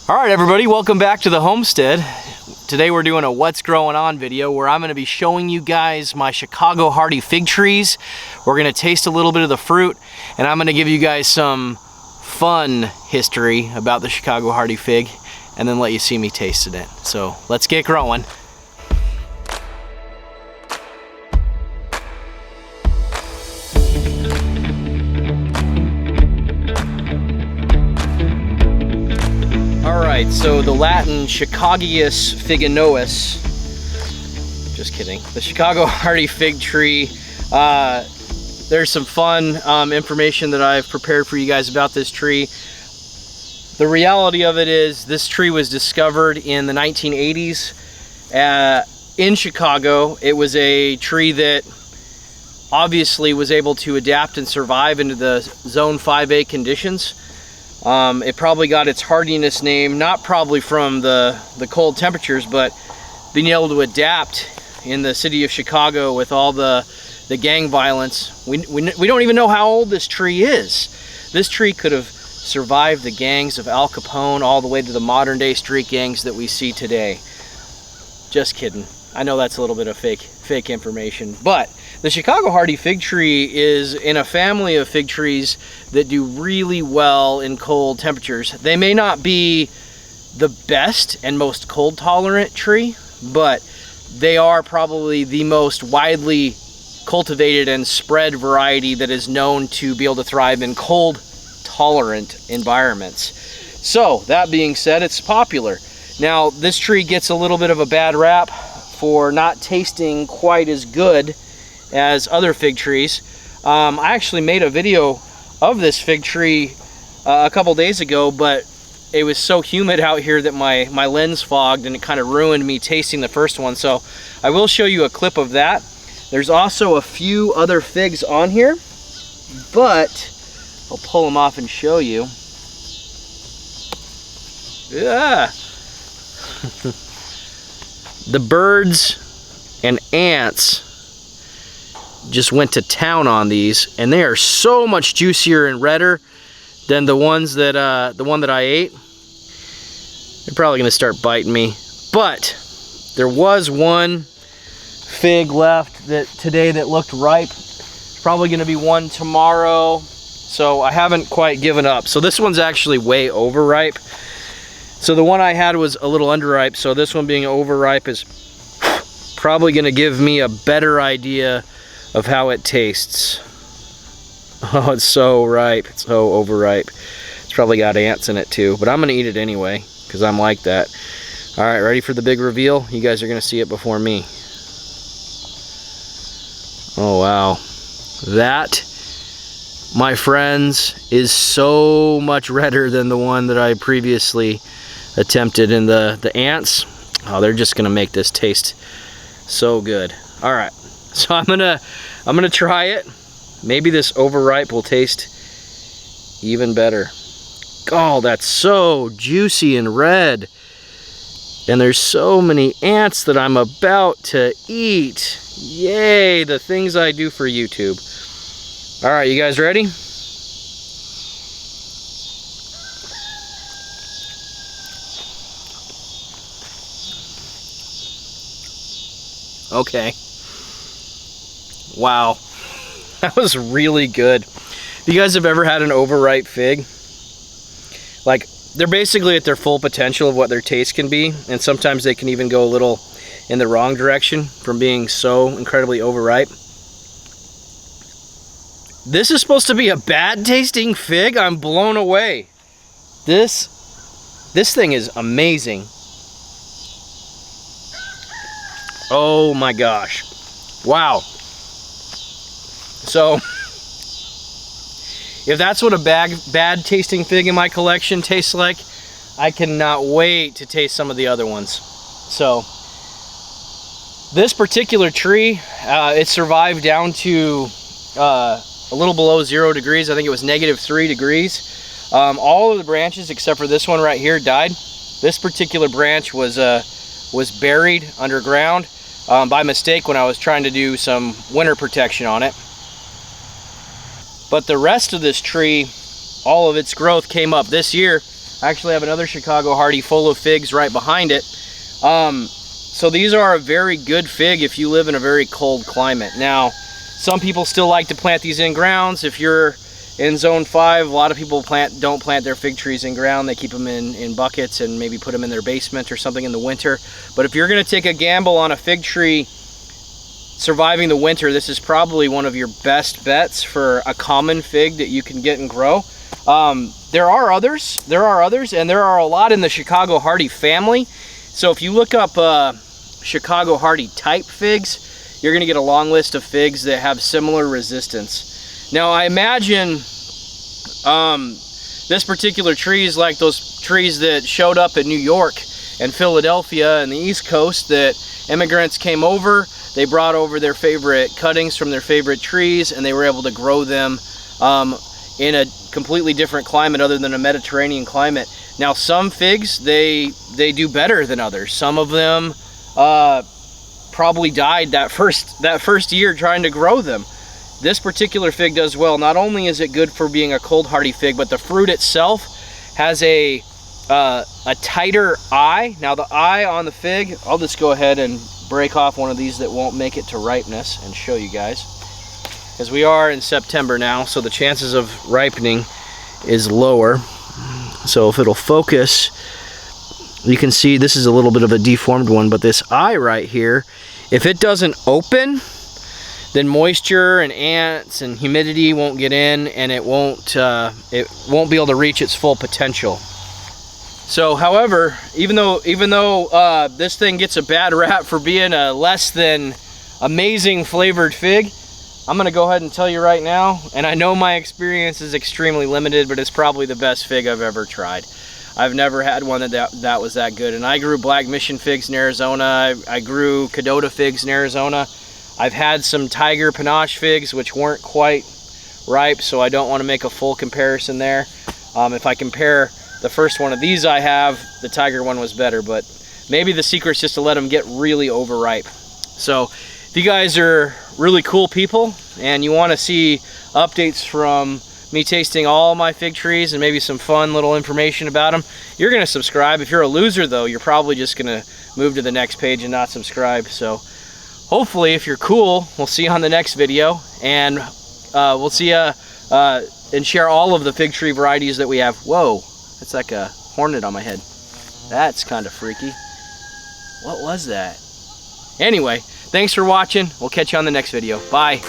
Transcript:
All right, everybody, welcome back to the Homestead. Today we're doing a what's growing on video where I'm going to be showing you guys my Chicago hardy fig trees. We're going to taste a little bit of the fruit, and I'm going to give you guys some fun history about the Chicago hardy fig and then let you see me tasting it. So let's get growing. Alright, so the Latin Chicagius figanous, just kidding, the Chicago hardy fig tree, there's some fun information that I've prepared for you guys about this tree. The reality of it is this tree was discovered in the 1980s in Chicago. It was a tree that obviously was able to adapt and survive into the zone 5A conditions. It probably got its hardiness name, not probably from the cold temperatures, but being able to adapt in the city of Chicago with all the gang violence. We don't even know how old this tree is. This tree could have survived the gangs of Al Capone all the way to the modern day street gangs that we see today. Just kidding. I know that's a little bit of fake information, but the Chicago hardy fig tree is in a family of fig trees that do really well in cold temperatures. They may not be the best and most cold tolerant tree, but they are probably the most widely cultivated and spread variety that is known to be able to thrive in cold tolerant environments. So that being said, it's popular. Now this tree gets a little bit of a bad rap for not tasting quite as good as other fig trees. I actually made a video of this fig tree a couple days ago, but it was so humid out here that my lens fogged and it kind of ruined me tasting the first one. So I will show you a clip of that. There's also a few other figs on here, but I'll pull them off and show you. Yeah. The birds and ants just went to town on these, and they are so much juicier and redder than the ones that the one that I ate. They're probably gonna start biting me, but there was one fig left today that looked ripe. There's probably gonna be one tomorrow, so I haven't quite given up. So this one's actually way overripe. So the one I had was a little underripe, so this one being overripe is probably gonna give me a better idea of how it tastes. Oh, it's so ripe. It's so overripe. It's probably got ants in it too, but I'm gonna eat it anyway because I'm like that. All right, ready for the big reveal? You guys are gonna see it before me. Oh wow, that, my friends, is so much redder than the one that I previously attempted. And the ants, oh, they're just gonna make this taste so good. All right. So I'm gonna try it. Maybe this overripe will taste even better. Oh, that's so juicy and red. And there's so many ants that I'm about to eat. Yay, the things I do for YouTube. All right, you guys ready? Okay. Wow, that was really good. If you guys have ever had an overripe fig, like, they're basically at their full potential of what their taste can be, and sometimes they can even go a little in the wrong direction from being so incredibly overripe. This is supposed to be a bad tasting fig? I'm blown away. This thing is amazing. Oh my gosh. Wow. So, if that's what a bad tasting fig in my collection tastes like, I cannot wait to taste some of the other ones. So, this particular tree, it survived down to a little below 0 degrees. I think it was -3 degrees. All of the branches except for this one right here died. This particular branch was buried underground by mistake when I was trying to do some winter protection on it. But the rest of this tree, all of its growth came up this year. I actually have another Chicago Hardy full of figs right behind it. So these are a very good fig if you live in a very cold climate. Now, some people still like to plant these in grounds. If you're in zone 5, a lot of people don't plant their fig trees in ground. They keep them in buckets and maybe put them in their basement or something in the winter. But if you're gonna take a gamble on a fig tree surviving the winter, this is probably one of your best bets for a common fig that you can get and grow. There are others, and there are a lot in the Chicago Hardy family. So if you look up Chicago Hardy type figs, you're gonna get a long list of figs that have similar resistance. Now I imagine this particular tree is like those trees that showed up in New York and Philadelphia and the East Coast that immigrants came over. They brought over their favorite cuttings from their favorite trees, and they were able to grow them in a completely different climate other than a Mediterranean climate. Now some figs, they do better than others. Some of them probably died that first year trying to grow them. This particular fig does well. Not only is it good for being a cold hardy fig, but the fruit itself has a tighter eye. Now the eye on the fig, I'll just go ahead and break off one of these that won't make it to ripeness and show you guys. Because we are in September now, so the chances of ripening is lower. So if it'll focus, you can see this is a little bit of a deformed one, but this eye right here, if it doesn't open, then moisture and ants and humidity won't get in, and it won't be able to reach its full potential. So, however, even though this thing gets a bad rap for being a less than amazing flavored fig, I'm gonna go ahead and tell you right now, and I know my experience is extremely limited, but it's probably the best fig I've ever tried. I've never had one that was that good. And I grew Black Mission figs in Arizona. I grew Cadota figs in Arizona. I've had some Tiger Panache figs, which weren't quite ripe, so I don't want to make a full comparison there. If I compare the first one of these I have, the Tiger one was better, but maybe the secret's just to let them get really overripe. So if you guys are really cool people and you want to see updates from me tasting all my fig trees and maybe some fun little information about them, you're going to subscribe. If you're a loser though, you're probably just going to move to the next page and not subscribe. So hopefully, if you're cool, we'll see you on the next video, and we'll see you and share all of the fig tree varieties that we have. Whoa, that's like a hornet on my head. That's kind of freaky. What was that? Anyway, thanks for watching. We'll catch you on the next video. Bye.